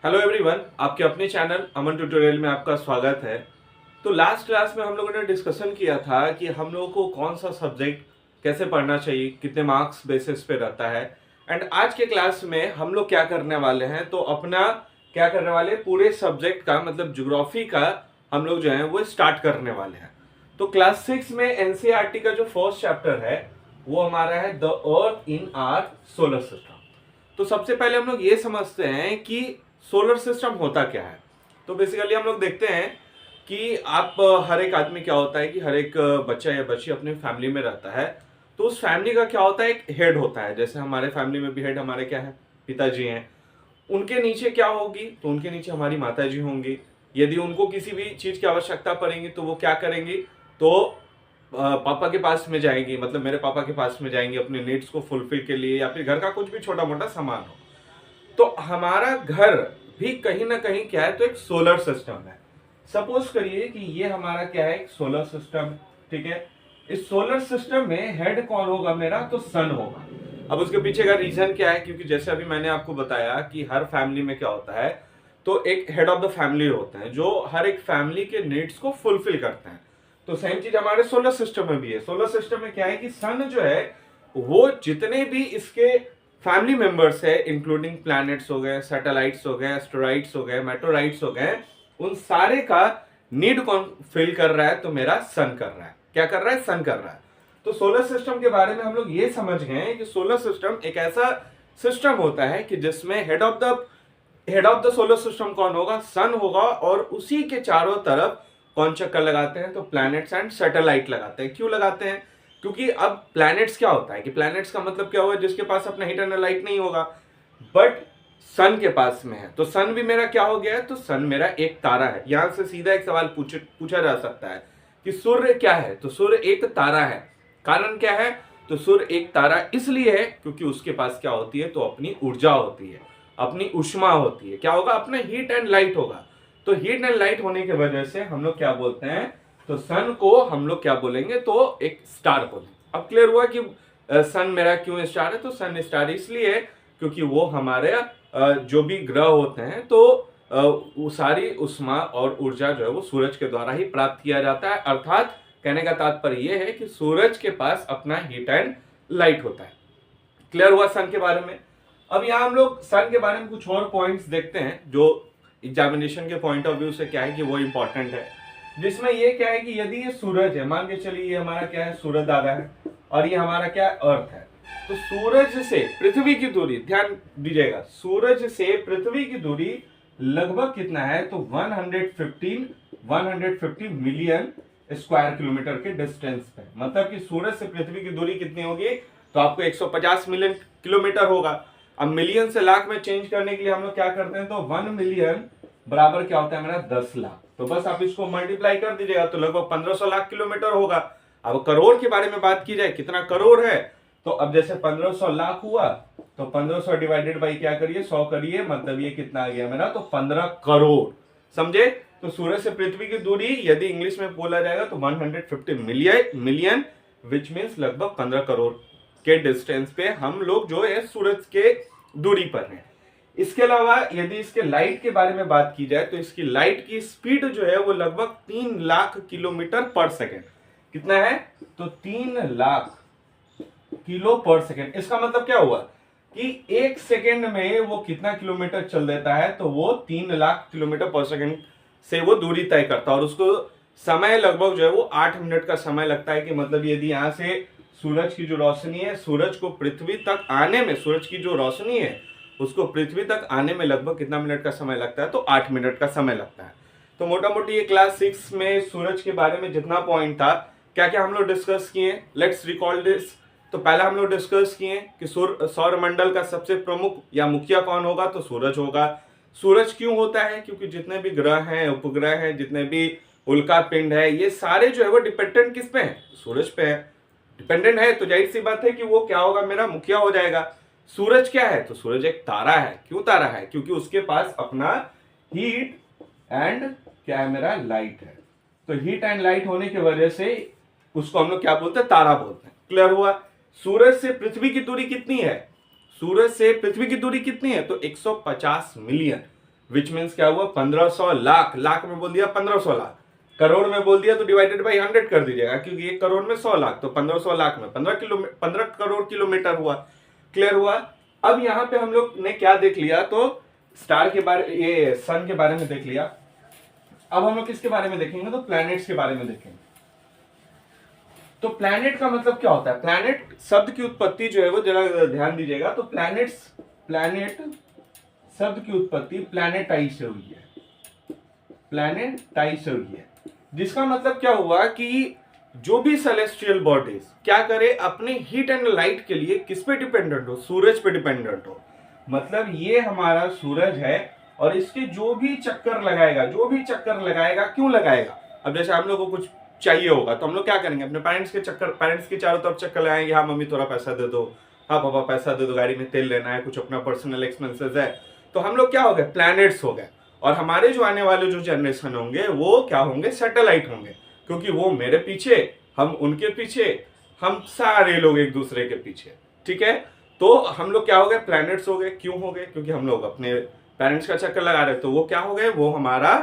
Hello everyone, आपके अपने channel अमन tutorial में आपका स्वागत है। तो लास्ट क्लास में हम लोगों ने डिस्कशन किया था कि हम लोगों को कौन सा सब्जेक्ट कैसे पढ़ना चाहिए, कितने मार्क्स बेसिस पे रहता है। एंड आज के क्लास में हम लोग क्या करने वाले हैं, तो अपना क्या करने वाले पूरे सब्जेक्ट का मतलब ज्योग्राफी का हम लोग जो है वो स्टार्ट करने वाले हैं। तो क्लास 6 में एनसीईआरटी का जो फर्स्ट चैप्टर है वो हमारा है the earth in our solar system. तो सबसे पहले हम लोग ये समझते हैं कि सोलर सिस्टम होता क्या है। तो बेसिकली हम लोग देखते हैं कि आप हर एक आदमी क्या होता है कि हर एक बच्चा या बच्ची अपने फैमिली में रहता है। तो उस फैमिली का क्या होता है, एक हेड होता है। जैसे हमारे फैमिली में भी हेड हमारे क्या है, पिताजी हैं। उनके नीचे क्या होगी, तो उनके नीचे हमारी माता जी होंगी। यदि उनको किसी भी चीज की आवश्यकता पड़ेगी तो वो क्या करेंगी, तो पापा के पास में जाएंगी, मतलब मेरे पापा के पास में जाएंगी अपने नीड्स को फुलफिल के लिए, या फिर घर का कुछ भी छोटा मोटा सामान हो। तो हमारा घर भी कहीं ना कहीं क्या है, तो एक सोलर सिस्टम है। सपोज करिए कि ये हमारा क्या है, एक सोलर सिस्टम। ठीक है, इस सोलर सिस्टम में हेड कौन होगा मेरा, तो सन होगा। अब उसके पीछे का रीजन क्या है, क्योंकि जैसे अभी मैंने आपको बताया कि हर फैमिली में क्या होता है, तो एक हेड ऑफ द फैमिली होते हैं जो हर एक फैमिली के नीड्स को फुलफिल करते हैं। तो सेम चीज हमारे सोलर सिस्टम में भी है। सोलर सिस्टम में क्या है कि सन जो है वो जितने भी इसके फैमिली मेंबर्स है, इंक्लूडिंग प्लैनेट्स हो गए, सैटेलाइट्स हो गए, एस्टेरॉइड्स हो गए, मेटोराइट्स हो गए, उन सारे का नीड कौन फिल कर रहा है, तो मेरा सन कर रहा है। क्या कर रहा है, सन कर रहा है। तो सोलर सिस्टम के बारे में हम लोग ये समझ गए कि सोलर सिस्टम एक ऐसा सिस्टम होता है कि जिसमें head of the solar system कौन होगा, सन होगा। और उसी के चारों तरफ कौन चक्कर लगाते हैं, तो प्लैनेट्स एंड सैटेलाइट लगाते हैं। क्यों लगाते हैं, क्योंकि अब प्लैनेट्स क्या होता है कि प्लैनेट्स का मतलब क्या होगा, जिसके पास अपना हीट एंड लाइट नहीं होगा, बट सन के पास में है। तो सन भी मेरा क्या हो गया है, तो सन मेरा एक तारा है। यहां से सीधा एक सवाल पूछा जा सकता है कि सूर्य क्या है, तो सूर्य एक तारा है। कारण क्या है, तो सूर्य एक तारा इसलिए है क्योंकि उसके पास क्या होती है, तो अपनी ऊर्जा होती है, अपनी ऊष्मा होती है। क्या होगा, अपना हीट एंड लाइट होगा। तो हीट एंड लाइट होने की वजह से हम लोग क्या बोलते हैं, तो सन को हम लोग क्या बोलेंगे, तो एक स्टार बोलेंगे। अब क्लियर हुआ कि सन मेरा क्यों स्टार है। तो सन स्टार इसलिए है क्योंकि वो हमारे जो भी ग्रह होते हैं, तो वो सारी ऊष्मा और ऊर्जा जो है वो सूरज के द्वारा ही प्राप्त किया जाता है। अर्थात कहने का तात्पर्य यह है कि सूरज के पास अपना हीट एंड लाइट होता है। क्लियर हुआ सन के बारे में। अब यहाँ हम लोग सन के बारे में कुछ और पॉइंट्स देखते हैं जो एग्जामिनेशन के पॉइंट ऑफ व्यू से क्या है कि वो इंपॉर्टेंट है। जिसमें ये क्या है कि यदि ये सूरज है, मान के चलिए ये हमारा क्या है, सूरज दादा है, और ये हमारा क्या अर्थ है। तो सूरज से पृथ्वी की दूरी, ध्यान दीजिएगा, सूरज से पृथ्वी की दूरी लगभग कितना है, तो 150 मिलियन स्क्वायर किलोमीटर के डिस्टेंस पे। मतलब कि सूरज से पृथ्वी की दूरी कितनी होगी, तो आपको 150 मिलियन किलोमीटर होगा। अब मिलियन से लाख में चेंज करने के लिए हम लोग क्या करते हैं, तो 1 मिलियन बराबर क्या होता है मेरा, 10 लाख। तो बस आप इसको मल्टीप्लाई कर दीजिएगा तो लगभग 1500 लाख किलोमीटर होगा। अब करोड़ के बारे में बात की जाए, कितना करोड़ है, तो अब जैसे 1500 लाख हुआ, तो 1500 डिवाइडेड बाई क्या करिए, 100 करिए, मतलब ये कितना आ गया मेरा, तो 15 करोड़। समझे। तो सूरज से पृथ्वी की दूरी यदि इंग्लिश में बोला जाएगा तो 150 मिलियन विच मीन्स लगभग 15 करोड़ के डिस्टेंस पे हम लोग जो है सूरज के दूरी पर हैं। इसके अलावा यदि इसके लाइट के बारे में बात की जाए, तो इसकी लाइट की स्पीड जो है वो लगभग 3 लाख किलोमीटर पर सेकेंड। कितना है, तो 3 लाख किलो पर सेकेंड। इसका मतलब क्या हुआ कि एक सेकेंड में वो कितना किलोमीटर चल देता है, तो वो 3 लाख किलोमीटर पर सेकेंड से वो दूरी तय करता है। और उसको समय लगभग जो है वो 8 मिनट का समय लगता है। कि मतलब यदि यहां से सूरज की जो रोशनी है, सूरज को पृथ्वी तक आने में, सूरज की जो रोशनी है उसको पृथ्वी तक आने में लगभग कितना मिनट का समय लगता है, तो 8 मिनट का समय लगता है। तो मोटा मोटी ये क्लास 6 में सूरज के बारे में जितना पॉइंट था, क्या क्या हम लोग डिस्कस किए, लेट्स रिकॉल दिस। तो पहला हम लोग डिस्कस किए कि सौर मंडल का सबसे प्रमुख या मुखिया कौन होगा, तो सूरज होगा। सूरज क्यों होता है, क्योंकि जितने भी ग्रह हैं, उपग्रह हैं, जितने भी उल्का पिंड है, ये सारे जो है वो डिपेंडेंट किस पे हैं, सूरज पे है। डिपेंडेंट है तो जाहिर सी बात है कि वो क्या होगा, मेरा मुखिया हो जाएगा। सूरज क्या है, तो सूरज एक तारा है। क्यों तारा है, क्योंकि उसके पास अपना हीट एंड क्या है, मेरा लाइट है। तो हीट एंड लाइट होने की वजह से उसको हम लोग क्या बोलते हैं, तारा बोलते हैं। क्लियर हुआ। सूरज से पृथ्वी की दूरी कितनी है, सूरज से पृथ्वी की दूरी कितनी है, तो 150 मिलियन। विच मीन्स क्या हुआ 1500 लाख, लाख में बोल दिया 1500 लाख, करोड़ में बोल दिया तो डिवाइडेड बाई 100 कर दीजिएगा, क्योंकि 1 करोड़ में 100 लाख, तो 1500 लाख में 15 करोड़ किलोमीटर हुआ। क्लियर हुआ। अब यहाँ पे हम लोग ने क्या देख लिया, तो स्टार के बारे, ये सन के बारे में देख लिया। अब हम लोग किसके बारे में देखेंगे, तो प्लैनेट्स के बारे में देखेंगे। तो प्लैनेट का मतलब क्या होता है, प्लैनेट शब्द की उत्पत्ति जो है वो जरा ध्यान दीजिएगा। तो प्लैनेट शब्द की उत्पत्ति प्लैनेटाइज से हुई है, प्लैनेटाइज से हुई है, जिसका मतलब क्या हुआ कि जो भी सेलेस्टियल बॉडीज क्या करे, अपने हीट एंड लाइट के लिए किस पे डिपेंडेंट हो, सूरज पे डिपेंडेंट हो। मतलब ये हमारा सूरज है और इसके जो भी चक्कर लगाएगा, क्यों लगाएगा। अब जैसे हम लोग को कुछ चाहिए होगा तो हम लोग क्या करेंगे, अपने पेरेंट्स के चारों तरफ चक्कर लगाएंगे, हाँ मम्मी थोड़ा पैसा दे दो, हाँ पापा पैसा दे दो, गाड़ी में तेल लेना है, कुछ अपना पर्सनल एक्सपेंसेस है। तो हम लोग क्या हो गए, प्लैनेट्स हो गए। और हमारे जो आने वाले जो जनरेशन होंगे वो क्या होंगे, सैटेलाइट होंगे, क्योंकि वो मेरे पीछे, हम उनके पीछे, हम सारे लोग एक दूसरे के पीछे। ठीक है, तो हम लोग क्या हो गए, प्लैनेट्स हो गए। क्यों हो गए, क्योंकि हम लोग अपने पेरेंट्स का चक्कर लगा रहे, तो वो क्या हो गए, वो हमारा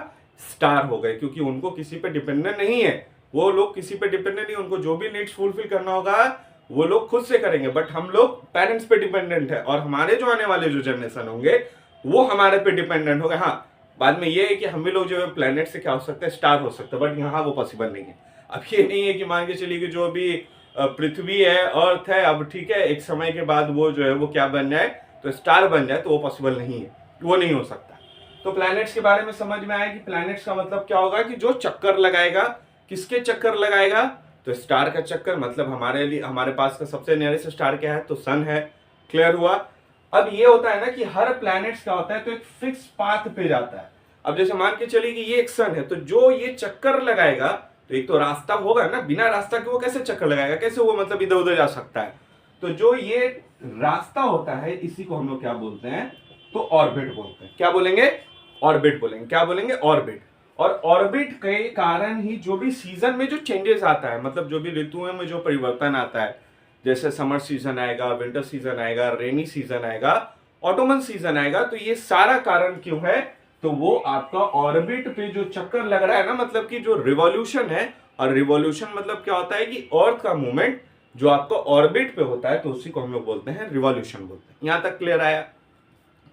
स्टार हो गए, क्योंकि उनको किसी पे डिपेंडेंट नहीं है, वो लोग किसी पे डिपेंडेंट नहीं, उनको जो भी नीड्स फुलफिल करना होगा वो लोग खुद से करेंगे। बट हम लोग पेरेंट्स पे डिपेंडेंट है, और हमारे जो आने वाले जो जनरेशन होंगे वो हमारे पे डिपेंडेंट हो गए। हाँ, बाद में ये है कि हम भी लोग जो है प्लैनेट से क्या हो सकते हैं, स्टार हो सकते हैं, बट यहाँ वो पॉसिबल नहीं है। अब ये नहीं है कि मान के चलिए कि जो भी पृथ्वी है, अर्थ है, अब ठीक है एक समय के बाद वो जो है वो क्या बन जाए, तो स्टार बन जाए, तो वो पॉसिबल नहीं है, वो नहीं हो सकता। तो प्लैनेट्स के बारे में समझ में आया कि प्लैनेट्स का मतलब क्या होगा, कि जो चक्कर लगाएगा, किसके चक्कर लगाएगा, तो स्टार का चक्कर। मतलब हमारे लिए, हमारे पास का सबसे नियरेस्ट स्टार क्या है, तो सन है। क्लियर हुआ। अब ये होता है ना कि हर प्लैनेट्स का होता है तो एक फिक्स पाथ पे जाता है। अब जैसे मान के चलिए कि ये एक सन है, तो जो ये चक्कर लगाएगा तो एक तो रास्ता होगा ना, बिना रास्ता के वो कैसे चक्कर लगाएगा, कैसे वो मतलब इधर उधर जा सकता है। तो जो ये रास्ता होता है इसी को हम लोग क्या बोलते हैं, तो ऑर्बिट बोलते हैं। क्या बोलेंगे, ऑर्बिट बोलेंगे। क्या बोलेंगे, ऑर्बिट। और ऑर्बिट के कारण ही जो भी सीजन में जो चेंजेस आता है, मतलब जो भी ऋतुओं में जो परिवर्तन आता है, जैसे समर सीजन आएगा, विंटर सीजन आएगा, रेनी सीजन आएगा, ऑटोमन सीजन आएगा, तो ये सारा कारण क्यों है, तो वो आपका ऑर्बिट पे जो चक्कर लग रहा है ना, मतलब कि जो रिवॉल्यूशन है, और रिवॉल्यूशन मतलब क्या होता है कि अर्थ का मूवमेंट जो आपका ऑर्बिट पे होता है, तो उसी को हम लोग बोलते हैं रिवॉल्यूशन बोलते हैं। यहां तक क्लियर आया,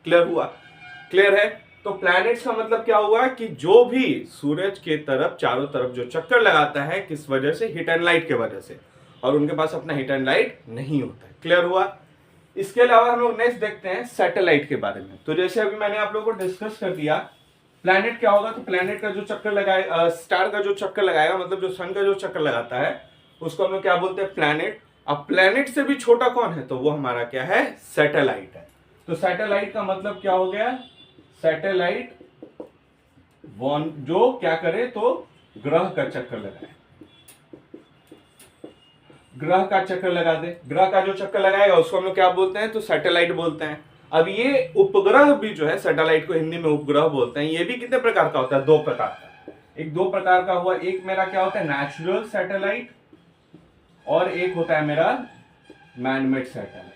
क्लियर हुआ, क्लियर है। तो प्लैनेट्स का मतलब क्या हुआ कि जो भी सूरज के तरफ चारों तरफ जो चक्कर लगाता है, किस वजह से, हीट एंड लाइट के वजह से, और उनके पास अपना हीट एंड लाइट नहीं होता है। क्लियर हुआ। इसके अलावा हम लोग नेक्स्ट देखते हैं सैटेलाइट के बारे में। तो जैसे अभी मैंने आप लोगों को डिस्कस कर दिया, प्लैनेट क्या होगा, तो प्लैनेट का जो चक्कर लगाएगा, स्टार का जो चक्कर लगाएगा, मतलब जो सन का जो चक्कर लगाता है, उसको हम लोग क्या बोलते हैं, प्लैनेट। अब प्लैनेट से भी छोटा कौन है, तो वो हमारा क्या है, सैटेलाइट है। तो सैटेलाइट का मतलब क्या हो गया, सैटेलाइट जो क्या करे, तो ग्रह का चक्कर लगाए, ग्रह का चक्कर लगा दे। ग्रह का जो चक्कर लगाएगा उसको हम लोग क्या बोलते हैं, तो सैटेलाइट बोलते हैं। अब ये उपग्रह भी जो है, सैटेलाइट को हिंदी में उपग्रह बोलते हैं, ये भी कितने प्रकार का होता है, 2 प्रकार का। एक 2 प्रकार का हुआ, एक मेरा क्या होता है, नेचुरल सैटेलाइट, और एक होता है मेरा मैनमेड सैटेलाइट।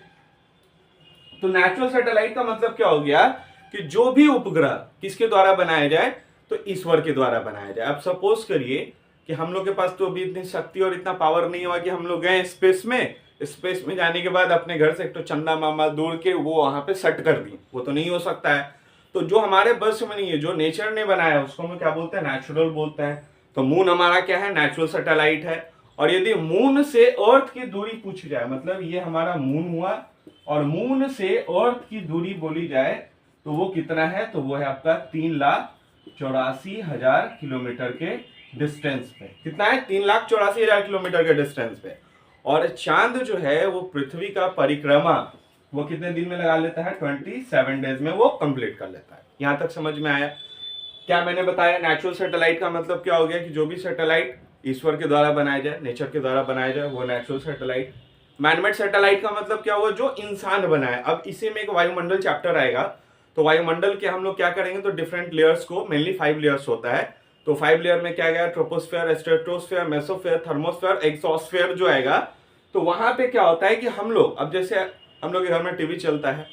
तो नेचुरल सैटेलाइट का मतलब क्या हो गया कि जो भी उपग्रह किसके द्वारा बनाया जाए, तो ईश्वर के द्वारा बनाया जाए। अब सपोज करिए कि हम लोग के पास तो अभी इतनी शक्ति और इतना पावर नहीं हुआ कि हम लोग गए स्पेस में जाने के बाद अपने घर से एक तो चंदा मामा दूर के वो वहां पे सेट कर दी, वो तो नहीं हो सकता है। तो जो हमारे बस में नहीं है, जो नेचर ने बनाया, उसको हम क्या बोलते हैं, नेचुरल बोलते हैं। तो मून हमारा क्या है, नेचुरल सैटेलाइट है। और यदि मून से अर्थ की दूरी पूछी जाए, मतलब ये हमारा मून हुआ, और मून से अर्थ की दूरी बोली जाए तो वो कितना है, तो वो है आपका 3,84,000 किलोमीटर के डिस्टेंस पे। कितना है, 3,84,000 किलोमीटर के डिस्टेंस पे। और चांद जो है वो पृथ्वी का परिक्रमा वो कितने दिन में लगा लेता है, 27 डेज में वो कंप्लीट कर लेता है। यहां तक समझ में आया। क्या मैंने बताया, नेचुरल सैटेलाइट का मतलब क्या हो गया कि जो भी सैटेलाइट ईश्वर के द्वारा बनाया जाए, नेचर के द्वारा बनाया जाए, वो नेचुरल सैटेलाइट। मैनमेड सैटेलाइट का मतलब क्या हुआ, जो इंसान बनाए। अब इसी में एक वायुमंडल चैप्टर आएगा, तो वायुमंडल के हम लोग क्या करेंगे, तो डिफरेंट लेयर्स को, मेनली 5 लेयर्स होता है, तो 5 लेयर में क्या गया, troposphere, stratosphere, mesosphere, thermosphere, exosphere जो आएगा। तो वहां पे क्या होता है कि हम लोग, अब जैसे हम लोग के घर में टीवी चलता है,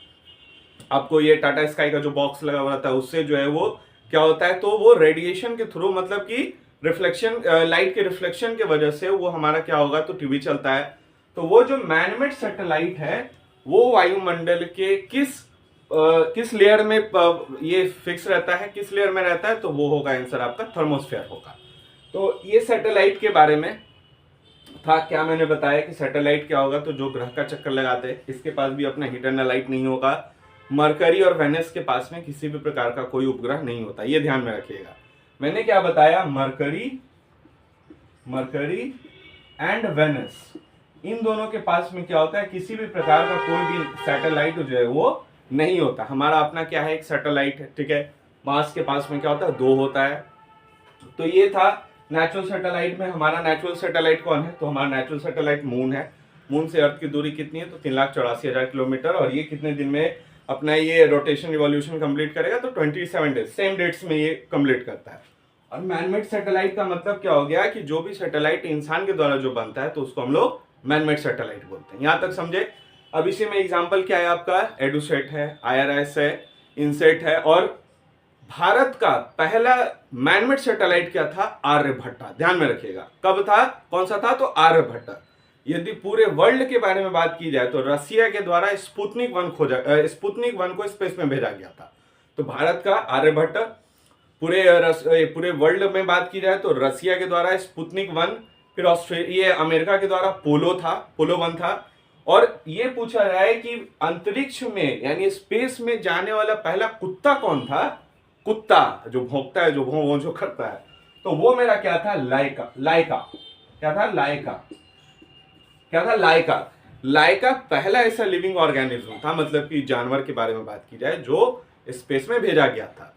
आपको ये टाटा स्काई का जो बॉक्स लगा हुआ रहता है उससे जो है वो क्या होता है, तो वो रेडिएशन के थ्रू मतलब कि रिफ्लेक्शन, लाइट के रिफ्लेक्शन के वजह से वो हमारा क्या होगा, तो टीवी चलता है। तो वो जो मैनमेड सैटेलाइट है वो वायुमंडल के किस लेयर में ये फिक्स रहता है, किस लेयर में रहता है, तो वो होगा आंसर आपका थर्मोस्फेयर होगा। तो ये सैटेलाइट के बारे में था। क्या मैंने बताया कि सैटेलाइट क्या होगा, तो जो ग्रह का चक्कर लगाते हैं इसके पास भी अपना हिडन लाइट नहीं होगा। मरकरी और वेनस के पास में किसी भी प्रकार का कोई उपग्रह नहीं होता, ये ध्यान में रखिएगा। मैंने क्या बताया, मरकरी एंड वेनस, इन दोनों के पास में क्या होता है, किसी भी प्रकार का कोई भी सैटेलाइट जो है वो नहीं होता। हमारा अपना क्या है, एक सैटेलाइट है, ठीक है। मार्स के पास में क्या होता है, 2 होता है। तो ये था नेचुरल सैटेलाइट में। हमारा नेचुरल सैटेलाइट कौन है, तो हमारा नेचुरल सैटेलाइट मून है। मून से अर्थ की दूरी कितनी है, तो 3,84,000 किलोमीटर। और ये कितने दिन में अपना ये रोटेशन रिवॉल्यूशन कंप्लीट करेगा, तो 27 डेज, सेम डेट्स में ये कंप्लीट करता है। और मैनमेड सैटेलाइट का मतलब क्या हो गया कि जो भी सैटेलाइट इंसान के द्वारा जो बनता है तो उसको हम लोग मैनमेड सैटेलाइट बोलते हैं। यहां तक समझे। अब इसी में एग्जांपल क्या है आपका, एडुसेट है, IRS है, इनसेट है। और भारत का पहला मैनमेड सैटेलाइट क्या था, आर्यभट्टा। ध्यान में रखिएगा कब था, कौन सा था, तो आर्यभट्टा। यदि पूरे वर्ल्ड के बारे में बात की जाए तो रसिया के द्वारा स्पुतनिक 1 को स्पेस में भेजा गया था। तो भारत का आर्यभट्ट। पूरे वर्ल्ड में बात की जाए तो रसिया के द्वारा स्पुतनिक 1, फिर ऑस्ट्रेलिया, अमेरिका के द्वारा पोलो 1 था। और ये पूछा जाए कि अंतरिक्ष में यानी स्पेस में जाने वाला पहला कुत्ता कौन था, कुत्ता जो भौंकता है, जो भौं जो करता है, तो वो मेरा क्या था, लाइका। क्या था, लाइका पहला ऐसा लिविंग ऑर्गेनिज्म था, मतलब कि जानवर के बारे में बात की जाए जो स्पेस में भेजा गया था।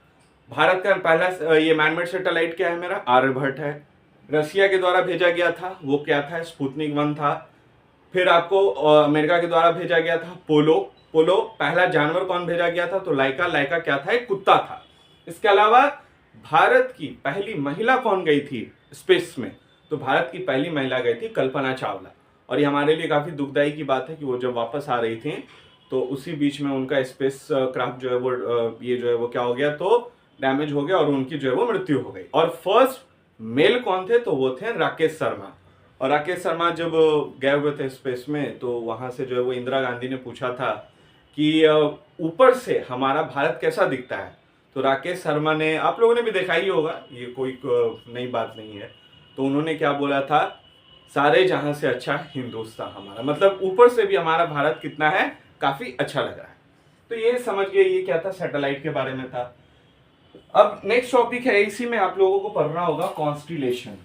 भारत का पहला ये मैनमेड सैटेलाइट क्या है, मेरा आर्यभट्ट है। रसिया के द्वारा भेजा गया था, वो क्या था, स्पुतनिक 1 था। फिर आपको अमेरिका के द्वारा भेजा गया था पोलो। पहला जानवर कौन भेजा गया था, तो लाइका क्या था, एक कुत्ता था। इसके अलावा भारत की पहली महिला कौन गई थी स्पेस में, तो भारत की पहली महिला गई थी कल्पना चावला। और ये हमारे लिए काफी दुखदाई की बात है कि वो जब वापस आ रही थी तो उसी बीच में उनका स्पेस क्राफ्ट जो है वो ये जो है वो क्या हो गया, तो डैमेज हो गया और उनकी जो है वो मृत्यु हो गई। और फर्स्ट मेल कौन थे, तो वो थे राकेश शर्मा। और राकेश शर्मा जब गए हुए थे स्पेस में तो वहां से जो है वो इंदिरा गांधी ने पूछा था कि ऊपर से हमारा भारत कैसा दिखता है। तो राकेश शर्मा ने, आप लोगों ने भी देखा ही होगा, ये कोई नई बात नहीं है, तो उन्होंने क्या बोला था, सारे जहां से अच्छा हिंदुस्तान हमारा, मतलब ऊपर से भी हमारा भारत कितना है, काफी अच्छा लग रहा है। तो ये समझ गए, ये क्या था, सैटेलाइट के बारे में था। अब नेक्स्ट टॉपिक है, इसी में आप लोगों को पढ़ना होगा कॉन्स्टिलेशन।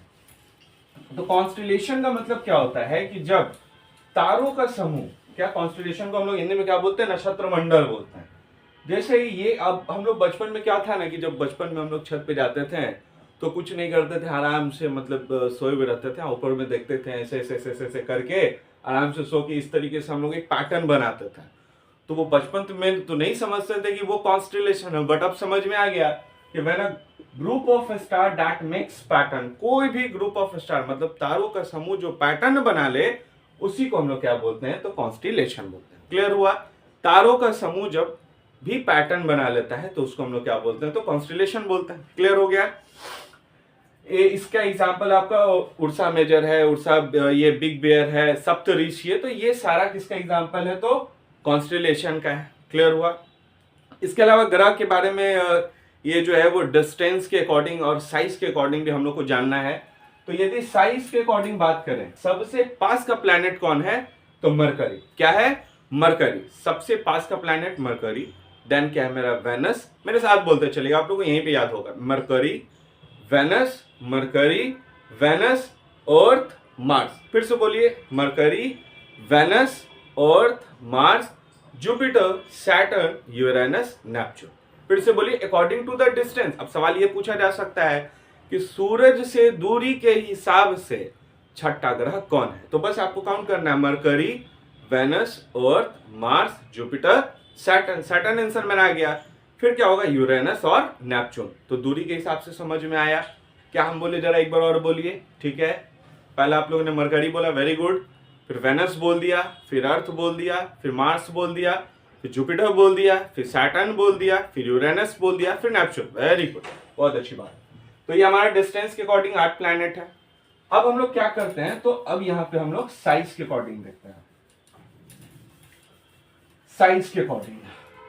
तो कॉन्स्टिलेशन का मतलब क्या होता है कि जब तारों का समूह, क्या कॉन्स्टिलेशन को हम लोग हिंदी में क्या बोलते हैं, नक्षत्र मंडल बोलते हैं। जैसे ये, अब हम लोग बचपन में क्या था ना कि जब बचपन में हम लोग छत पे जाते थे तो कुछ नहीं करते थे, आराम से मतलब सोए हुए रहते थे, ऊपर में देखते थे, ऐसे ऐसे ऐसे ऐसे करके आराम से सो के इस तरीके से हम लोग एक पैटर्न बनाते थे। तो वो बचपन में तो नहीं समझते थे कि वो कॉन्स्टिलेशन है, बट अब समझ में आ गया कि when a group of star that makes pattern, कोई भी ग्रुप ऑफ स्टार मतलब तारों का समूह जो पैटर्न बना ले उसी को हम लोग क्या बोलते हैं, तो कॉन्स्टिलेशन बोलते हैं। क्लियर हुआ, तारों का समूह जब भी पैटर्न बना लेता है तो उसको हम लोग क्या बोलते हैं, तो कॉन्स्टिलेशन बोलते हैं। क्लियर हो गया। इसका एग्जांपल आपका उर्सा मेजर है, उर्सा ये बिग बेयर है, सप्तऋषि है, तो ये सारा किसका एग्जांपल है, तो कॉन्स्टिलेशन का है। क्लियर हुआ। इसके अलावा ग्रह के बारे में ये जो है वो डिस्टेंस के अकॉर्डिंग और साइज के अकॉर्डिंग भी हम लोग को जानना है। तो यदि साइज के अकॉर्डिंग बात करें, सबसे पास का प्लैनेट कौन है, तो मरकरी। क्या है, मरकरी, सबसे पास का प्लैनेट मरकरी। देन क्या है मेरा, वेनस। मेरे साथ बोलते चलिएगा, आप लोगों को यहीं पे याद होगा, Mercury, Venus, Mercury, Venus, Earth, Mars. फिर से बोलिए, Mercury, Venus, Earth, Mars, Jupiter, Saturn, Uranus, Neptune. फिर से बोलिए, अकॉर्डिंग टू द डिस्टेंस। अब सवाल ये पूछा जा सकता है कि सूरज से दूरी के हिसाब से छठा ग्रह कौन है, तो बस आपको काउंट करना है, Mercury, Venus, Earth, Mars, Jupiter, Saturn. Saturn answer में आ गया। फिर क्या होगा, यूरेनस और नेपच्यून। तो दूरी के हिसाब से समझ में आया। क्या हम बोले, जरा एक बार और बोलिए। ठीक है, पहले आप लोगों ने मरकरी बोला, वेरी गुड। फिर वेनस बोल दिया, फिर अर्थ बोल दिया, फिर मार्स बोल दिया, फिर जुपिटर बोल दिया, फिर सैटर्न बोल दिया, फिर यूरेनस बोल दिया, फिर नेपच्यून। वेरी गुड, बहुत अच्छी बात। तो ये हमारा डिस्टेंस के अकॉर्डिंग 8 प्लैनेट है। अब हम लोग क्या करते हैं, तो अब यहाँ पे हम लोग साइज के अकॉर्डिंग देखते हैं। साइज के अकॉर्डिंग,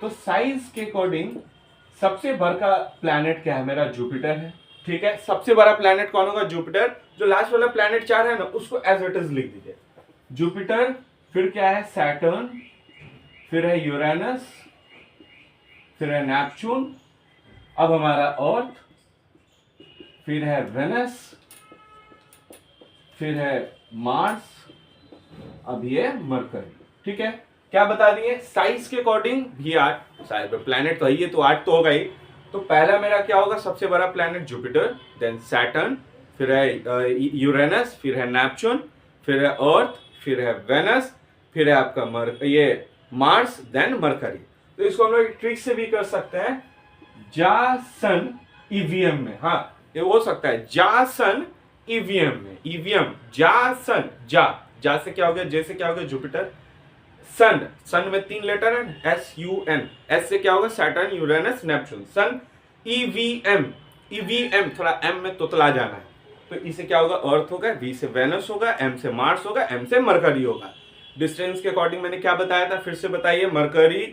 तो साइज के अकॉर्डिंग सबसे बड़ा प्लैनेट क्या है मेरा, जुपिटर है। ठीक है, सबसे बड़ा प्लैनेट कौन होगा, जुपिटर। जो लास्ट वाला प्लैनेट 4 है ना, उसको एज इट इज लिख दीजिए, जुपिटर। फिर क्या है, सैटर्न, फिर है यूरेनस, फिर है नेपच्यून, अब हमारा अर्थ, फिर है वेनस, फिर है मार्स, अब ये मरकरी। ठीक है, क्या बता दिए, साइज के अकॉर्डिंग भी 8 साइज प्लैनेट तो है ये, तो 8 तो होगा ही। तो पहला मेरा क्या होगा, सबसे बड़ा प्लैनेट जुपिटर, देन सैटर्न, फिर है यूरेनस, फिर है नेपच्यून, फिर है अर्थ, फिर है वेनस, फिर है आपका ये मार्स, देन मरकरी। तो इसको हम लोग ट्रिक से भी कर सकते हैं, जासन ईवीएम में। हाँ, ये हो सकता है जासन ईवीएम में, ईवीएम जासन, जा से क्या हो गया, जे से क्या हो गया जुपिटर, सन, सन में 3 लेटर है, SUN, एस से क्या होगा सैटर्न, यूरेनस, नेपच्यून, सन, ईवीएम, ईवीएम थोड़ा एम में तोतला जाना है, तो इसे क्या होगा, अर्थ होगा, वी से वेनस होगा, एम से मार्स होगा, एम से मरकरी होगा। डिस्टेंस के अकॉर्डिंग मैंने क्या बताया था, फिर से बताइए, Mercury,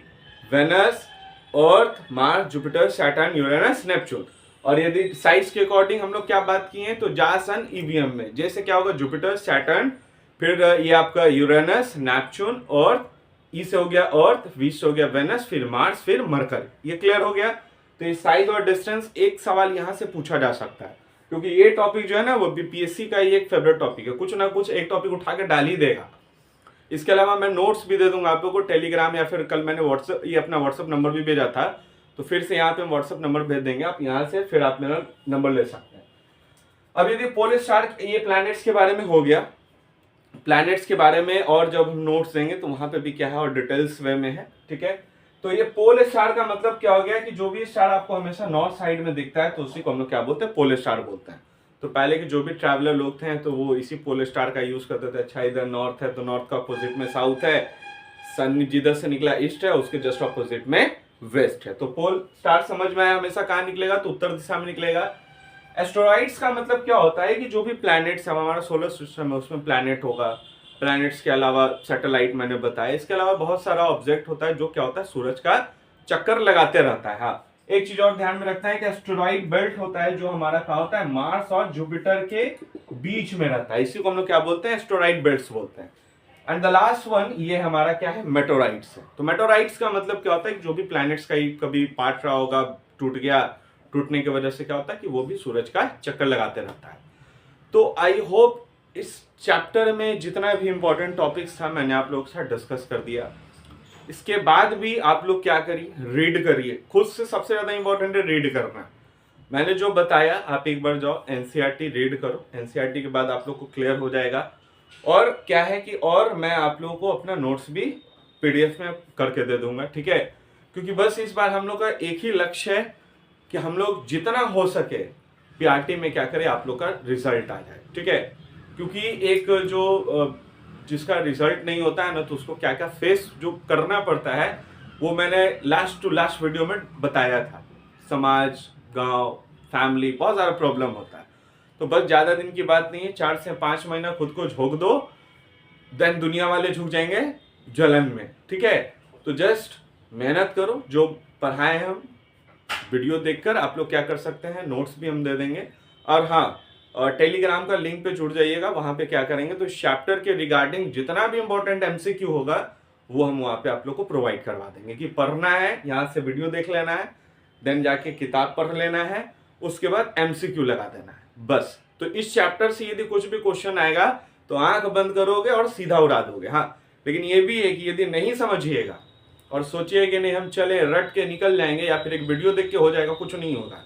Venus, Earth, Mars, Jupiter, Saturn, Uranus, Neptune. और यदि साइज के अकॉर्डिंग हम लोग क्या बात की है, तो जा सन ईवीएम में जैसे क्या होगा, जुपिटर, सैटर्न, फिर ये आपका यूरेनस, नेपच्यून, और ई से हो गया अर्थ, वी से हो गया वेनस, फिर मार्स, फिर मरकरी। ये क्लियर हो गया। तो ये साइज और डिस्टेंस एक सवाल यहां से पूछा जा सकता है, क्योंकि ये टॉपिक जो है ना, वो बीपीएससी का ही एक फेवरेट टॉपिक है, कुछ ना कुछ एक टॉपिक उठा के डाल ही देगा। इसके अलावा मैं नोट्स भी दे दूंगा आप लोगों को टेलीग्राम, या फिर कल मैंने व्हाट्सएप, ये अपना व्हाट्सएप नंबर भी भेजा था, तो फिर से यहाँ पे व्हाट्सएप नंबर भेज देंगे, आप यहाँ से फिर आप मेरा नंबर ले सकते हैं। अब यदि पोल स्टार, ये प्लैनेट्स के बारे में हो गया, प्लैनेट्स के बारे में, और जब हम नोट्स देंगे तो वहां पे भी क्या है, और डिटेल्स वे में है। ठीक है, तो ये पोल स्टार का मतलब क्या हो गया कि जो भी स्टार आपको हमेशा नॉर्थ साइड में दिखता है, तो उसी को हम लोग क्या बोलते हैं, पोल स्टार बोलते हैं। तो पहले के जो भी ट्रैवलर लोग थे तो वो इसी पोल स्टार का यूज करते थे। अच्छा, इधर नॉर्थ है तो नॉर्थ का अपोजिट में साउथ है, सन जिधर से निकला ईस्ट है, उसके जस्ट अपोजिट में वेस्ट है। तो पोल स्टार समझ में आया, हमेशा कहाँ निकलेगा, तो उत्तर दिशा में निकलेगा। एस्ट्रॉइड्स का मतलब क्या होता है कि जो भी प्लैनेट्स है हमारा सोलर सिस्टम है, उसमें प्लैनेट होगा। प्लैनेट्स के अलावा सैटेलाइट मैंने बताया, इसके अलावा बहुत सारा ऑब्जेक्ट होता है जो क्या होता है, सूरज का चक्कर लगाते रहता है। हाँ, एक चीज और ध्यान में रखना है कि एस्टेरॉइड बेल्ट होता है जो हमारा क्या होता है, मार्स और जुपिटर के बीच में रहता है, इसी को हम लोग क्या बोलते हैं, एस्टेरॉइड बेल्ट्स बोलते हैं। एंड द लास्ट वन, ये हमारा क्या है, मेटोराइट्स है। तो मेटोराइट्स का मतलब क्या होता है कि जो भी प्लैनेट्स का कभी पार्ट रहा होगा, टूट गया, टूटने की वजह से क्या होता है कि वो भी सूरज का चक्कर लगाते रहता है। तो आई होप इस चैप्टर में जितना भी इंपॉर्टेंट टॉपिक्स था मैंने आप लोगों के साथ डिस्कस कर दिया। इसके बाद भी आप लोग क्या करिए, रीड करिए खुद से, सबसे ज्यादा इंपॉर्टेंट है रीड करना। मैंने जो बताया आप एक बार जाओ एनसीईआरटी रीड करो, एनसीईआरटी के बाद आप लोग को क्लियर हो जाएगा। और क्या है कि और मैं आप लोगों को अपना नोट्स भी पीडीएफ में करके दे दूंगा, ठीक है। क्योंकि बस इस बार हम लोग का एक ही लक्ष्य है कि हम लोग जितना हो सके पीआरटी में क्या करें, आप लोग का रिजल्ट आ जाए, ठीक है। क्योंकि एक जो जिसका रिजल्ट नहीं होता है ना, तो उसको क्या क्या फेस जो करना पड़ता है वो मैंने लास्ट टू लास्ट वीडियो में बताया था। समाज, गांव, फैमिली, बहुत सारा प्रॉब्लम होता है। तो बस ज़्यादा दिन की बात नहीं है, 4 से 5 महीना खुद को झोंक दो, देन दुनिया वाले झुक जाएंगे जलन में, ठीक है। तो जस्ट मेहनत करो, जो पढ़ाए हम वीडियो देखकर आप लोग क्या कर सकते हैं, नोट्स भी हम दे देंगे। और हाँ, और टेलीग्राम का लिंक पे जुड़ जाइएगा, वहां पे क्या करेंगे तो चैप्टर के रिगार्डिंग जितना भी इंपॉर्टेंट एमसीक्यू होगा वो हम वहां पे आप लोग को प्रोवाइड करवा देंगे। कि पढ़ना है, यहाँ से वीडियो देख लेना है, देन जाके किताब पढ़ लेना है, उसके बाद एमसीक्यू लगा देना है बस। तो इस चैप्टर से यदि कुछ भी क्वेश्चन आएगा तो आंख बंद करोगे और सीधा उड़ा दोगे। हाँ, लेकिन ये भी है कि यदि नहीं समझिएगा और सोचिए कि नहीं हम चले रट के निकल जाएंगे या फिर एक वीडियो देख के हो जाएगा, कुछ नहीं होगा।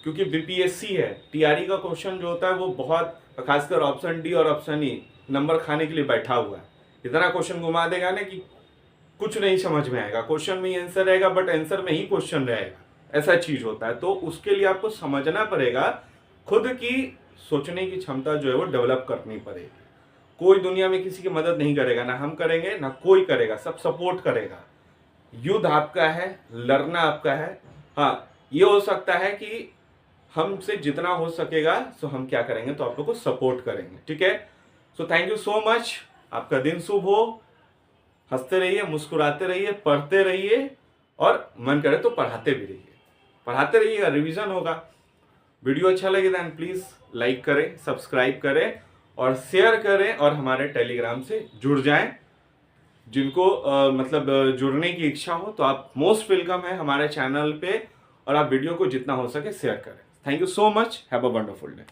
क्योंकि बीपीएससी है, टीआरई का क्वेश्चन जो होता है वो बहुत, खासकर ऑप्शन डी और ऑप्शन ई नंबर खाने के लिए बैठा हुआ है। इतना क्वेश्चन घुमा देगा ना कि कुछ नहीं समझ में आएगा, क्वेश्चन में ही आंसर रहेगा बट आंसर में ही क्वेश्चन रहेगा, ऐसा चीज होता है। तो उसके लिए आपको समझना पड़ेगा, खुद की सोचने की क्षमता जो है वो डेवलप करनी पड़ेगी। कोई दुनिया में किसी की मदद नहीं करेगा, ना हम करेंगे ना कोई करेगा, सब सपोर्ट करेगा। युद्ध आपका है, लड़ना आपका है। हाँ, ये हो सकता है कि हमसे जितना हो सकेगा सो हम क्या करेंगे, तो आप लोग को सपोर्ट करेंगे, ठीक है। So thank you so much, आपका दिन शुभ हो, हंसते रहिए, मुस्कुराते रहिए, पढ़ते रहिए, और मन करे तो पढ़ाते भी रहिए, पढ़ाते रहिएगा, रिवीजन होगा। वीडियो अच्छा लगे देन प्लीज़ लाइक करें, सब्सक्राइब करें और शेयर करें, और हमारे टेलीग्राम से जुड़ जाएं। जिनको जुड़ने की इच्छा हो तो आप मोस्ट वेलकम है हमारे चैनल पे, और आप वीडियो को जितना हो सके शेयर करें। Thank you so much, have a wonderful day.